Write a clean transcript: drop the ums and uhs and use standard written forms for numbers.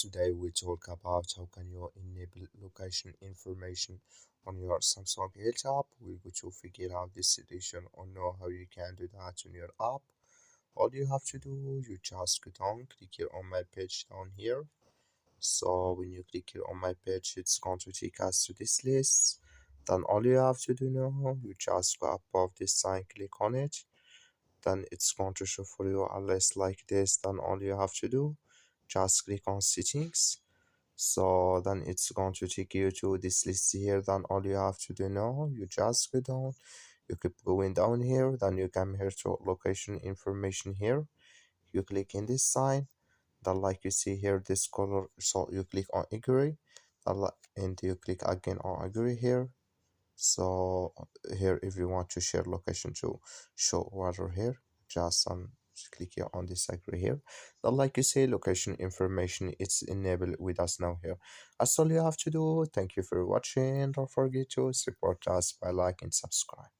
Today we talk about how can you enable location information on your Samsung Health app. We're going to figure out this solution or know how you can do that on your app. All you have to do, you just go down, click here on my page down here. So when you click here on my page, it's going to take us to this list. Then all you have to do now, you just go above this sign, click on it. Then it's going to show for you a list like this. Then all you have to do, just click on settings. So then it's going to take you to this list here. Then all you have to do now, you just go down, you keep going down here, then you come here to location information here. You click in this sign, then like you see here this color, so you click on agree, and you click again on agree here. So here if you want to share location to show water here, just click here on this agree here. Then like you say, location information it's enabled with us now here. That's all you have to do. Thank you for watching. Don't forget to support us by like and subscribe.